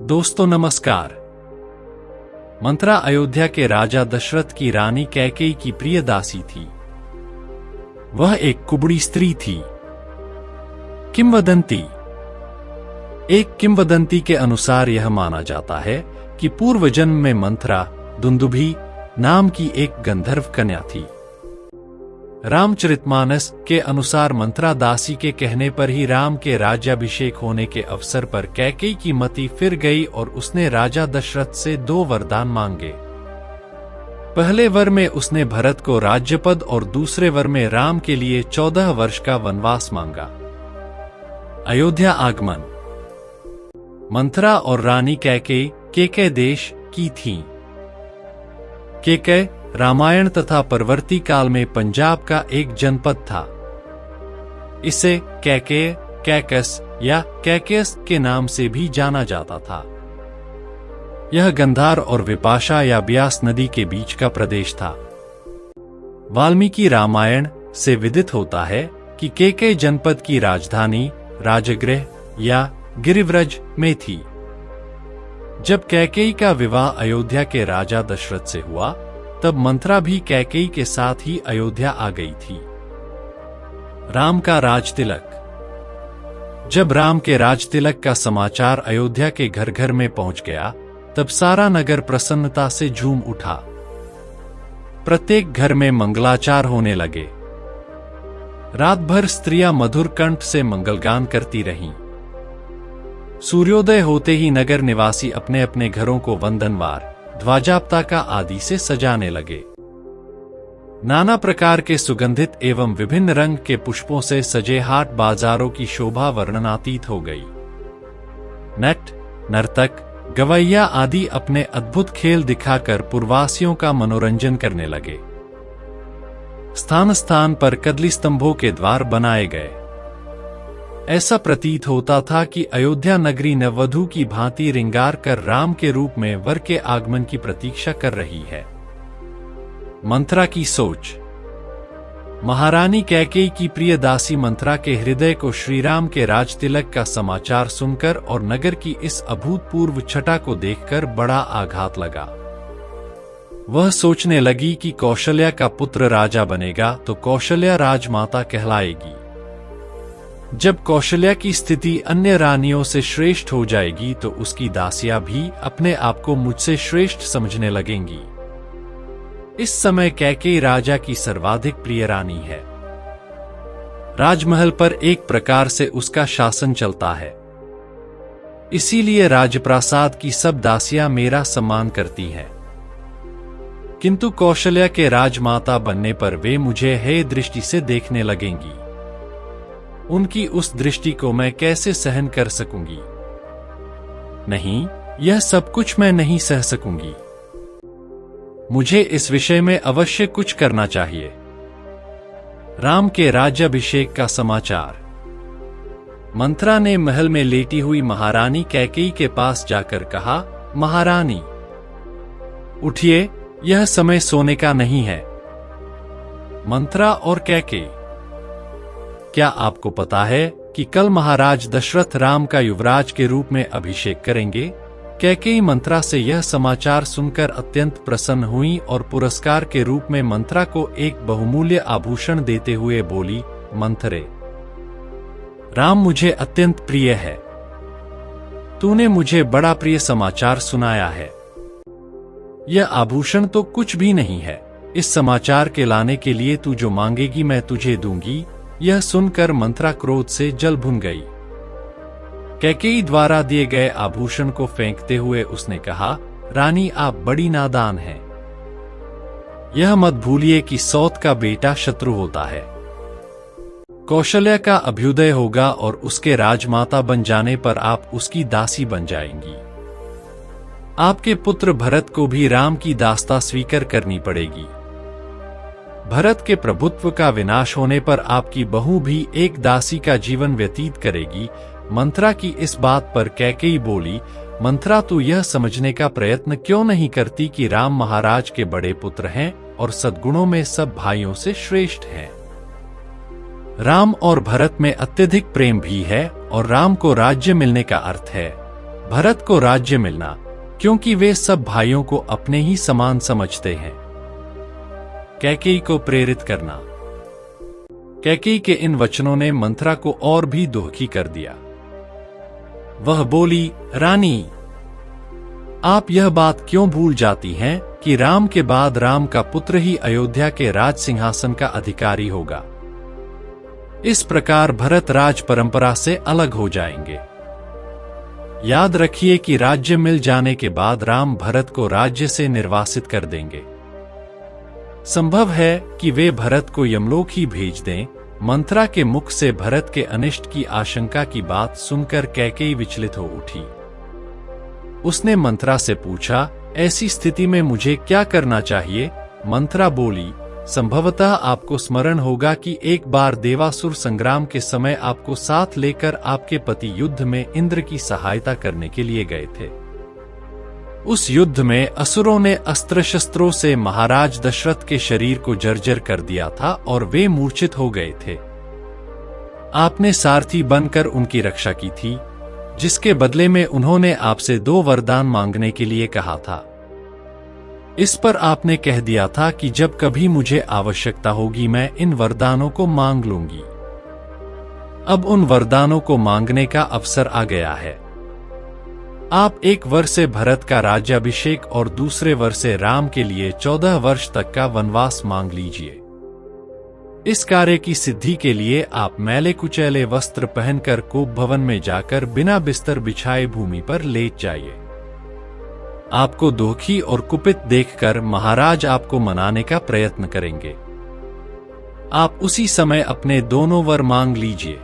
दोस्तों नमस्कार। मंथरा अयोध्या के राजा दशरथ की रानी कैकेयी की प्रिय दासी थी। वह एक कुबड़ी स्त्री थी। एक किंवदंती के अनुसार यह माना जाता है कि पूर्व जन्म में मंथरा दुंदुभी नाम की एक गंधर्व कन्या थी। रामचरितमानस के अनुसार मंथरा दासी के कहने पर ही राम के राज्याभिषेक होने के अवसर पर कैकेयी की मति फिर गई और उसने राजा दशरथ से 2 वरदान मांगे। पहले वर में उसने भरत को राज्यपद और दूसरे वर में राम के लिए 14 वर्ष का वनवास मांगा। अयोध्या आगमन। मंथरा और रानी कैकेयी केकय देश की थीं। केकय रामायण तथा परवर्ती काल में पंजाब का एक जनपद था। इसे कैकेय, कैकस या कैकेयस के नाम से भी जाना जाता था। यह गंधार और विपाशा या ब्यास नदी के बीच का प्रदेश था। वाल्मीकि रामायण से विदित होता है कि केकय जनपद की राजधानी राजगृह या गिरिव्रज में थी। जब कैकेयी का विवाह अयोध्या के राजा दशरथ से हुआ तब मंथरा भी कैकेयी के साथ ही अयोध्या आ गई थी। राम का राजतिलक। जब राम के राजतिलक का समाचार अयोध्या के घर घर में पहुंच गया तब सारा नगर प्रसन्नता से झूम उठा। प्रत्येक घर में मंगलाचार होने लगे। रात भर स्त्रियां मधुर कंठ से मंगलगान करती रहीं। सूर्योदय होते ही नगर निवासी अपने अपने घरों को वंदनवार, ध्वजापताका आदि से सजाने लगे। नाना प्रकार के सुगंधित एवं विभिन्न रंग के पुष्पों से सजे हाट बाजारों की शोभा वर्णनातीत हो गई। नट, नर्तक, गवैया आदि अपने अद्भुत खेल दिखाकर पुरवासियों का मनोरंजन करने लगे। स्थान स्थान पर कदली स्तंभों के द्वार बनाए गए। ऐसा प्रतीत होता था कि अयोध्या नगरी नववधू की भांति रिंगार कर राम के रूप में वर के आगमन की प्रतीक्षा कर रही है। मंथरा की सोच। महारानी कैकेयी की प्रिय दासी मंथरा के हृदय को श्रीराम के राजतिलक का समाचार सुनकर और नगर की इस अभूतपूर्व छटा को देखकर बड़ा आघात लगा। वह सोचने लगी कि कौशल्या का पुत्र राजा बनेगा तो कौशल्या राजमाता कहलाएगी। जब कौशल्या की स्थिति अन्य रानियों से श्रेष्ठ हो जाएगी तो उसकी दासियां भी अपने आप को मुझसे श्रेष्ठ समझने लगेंगी। इस समय कैकेयी राजा की सर्वाधिक प्रिय रानी है। राजमहल पर एक प्रकार से उसका शासन चलता है। इसीलिए राजप्रासाद की सब दासियां मेरा सम्मान करती हैं। किंतु कौशल्या के राजमाता बनने पर वे मुझे हेय दृष्टि से देखने लगेंगी। उनकी उस दृष्टि को मैं कैसे सहन कर सकूंगी? नहीं, यह सब कुछ मैं नहीं सह सकूंगी। मुझे इस विषय में अवश्य कुछ करना चाहिए। राम के राज्याभिषेक का समाचार। मंथरा ने महल में लेटी हुई महारानी कैकेयी के पास जाकर कहा, महारानी, उठिए, यह समय सोने का नहीं है। मंथरा और कैकेयी, क्या आपको पता है कि कल महाराज दशरथ राम का युवराज के रूप में अभिषेक करेंगे? कैकेयी मंथरा से यह समाचार सुनकर अत्यंत प्रसन्न हुई और पुरस्कार के रूप में मंथरा को एक बहुमूल्य आभूषण देते हुए बोली, मंथरे, राम मुझे अत्यंत प्रिय है। तूने मुझे बड़ा प्रिय समाचार सुनाया है। यह आभूषण तो कुछ भी नहीं है। इस समाचार के लाने के लिए तू जो मांगेगी मैं तुझे दूंगी। यह सुनकर मंथरा क्रोध से जल भुन गई। कैकेयी द्वारा दिए गए आभूषण को फेंकते हुए उसने कहा, रानी, आप बड़ी नादान हैं। यह मत भूलिए कि सौत का बेटा शत्रु होता है। कौशल्या का अभ्युदय होगा और उसके राजमाता बन जाने पर आप उसकी दासी बन जाएंगी। आपके पुत्र भरत को भी राम की दासता स्वीकार करनी पड़ेगी। भरत के प्रभुत्व का विनाश होने पर आपकी बहू भी एक दासी का जीवन व्यतीत करेगी। मंथरा की इस बात पर कैकेयी बोली, मंथरा, तू यह समझने का प्रयत्न क्यों नहीं करती कि राम महाराज के बड़े पुत्र हैं और सद्गुणों में सब भाइयों से श्रेष्ठ हैं। राम और भरत में अत्यधिक प्रेम भी है और राम को राज्य मिलने का अर्थ है भरत को राज्य मिलना, क्योंकि वे सब भाइयों को अपने ही समान समझते हैं। कैकेयी को प्रेरित करना। कैकेयी के इन वचनों ने मंथरा को और भी दुखी कर दिया। वह बोली, रानी, आप यह बात क्यों भूल जाती हैं कि राम के बाद राम का पुत्र ही अयोध्या के राज सिंहासन का अधिकारी होगा। इस प्रकार भरत राज परंपरा से अलग हो जाएंगे। याद रखिए कि राज्य मिल जाने के बाद राम भरत को राज्य से निर्वासित कर देंगे। संभव है कि वे भरत को यमलोक ही भेज दें। मंथरा के मुख से भरत के अनिष्ट की आशंका की बात सुनकर कैकेयी विचलित हो उठी। उसने मंथरा से पूछा, ऐसी स्थिति में मुझे क्या करना चाहिए? मंथरा बोली, संभवतः आपको स्मरण होगा कि एक बार देवासुर संग्राम के समय आपको साथ लेकर आपके पति युद्ध में इंद्र की सहायता करने के लिए गए थे। उस युद्ध में असुरों ने अस्त्र शस्त्रों से महाराज दशरथ के शरीर को जर्जर कर दिया था और वे मूर्छित हो गए थे। आपने सारथी बनकर उनकी रक्षा की थी, जिसके बदले में उन्होंने आपसे 2 वरदान मांगने के लिए कहा था। इस पर आपने कह दिया था कि जब कभी मुझे आवश्यकता होगी मैं इन वरदानों को मांग लूंगी। अब उन वरदानों को मांगने का अवसर आ गया है। आप एक वर्ष से भरत का राज्याभिषेक और दूसरे वर्ष से राम के लिए 14 वर्ष तक का वनवास मांग लीजिए। इस कार्य की सिद्धि के लिए आप मैले कुचैले वस्त्र पहनकर कोप भवन में जाकर बिना बिस्तर बिछाए भूमि पर लेट जाइए। आपको दुखी और कुपित देखकर महाराज आपको मनाने का प्रयत्न करेंगे। आप उसी समय अपने दोनों वर मांग लीजिए।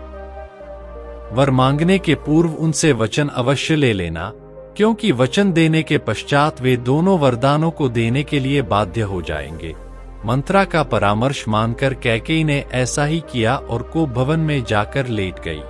वर मांगने के पूर्व उनसे वचन अवश्य ले लेना, क्योंकि वचन देने के पश्चात वे दोनों वरदानों को देने के लिए बाध्य हो जाएंगे। मंथरा का परामर्श मानकर कैकेयी ने ऐसा ही किया और कोप भवन में जाकर लेट गई।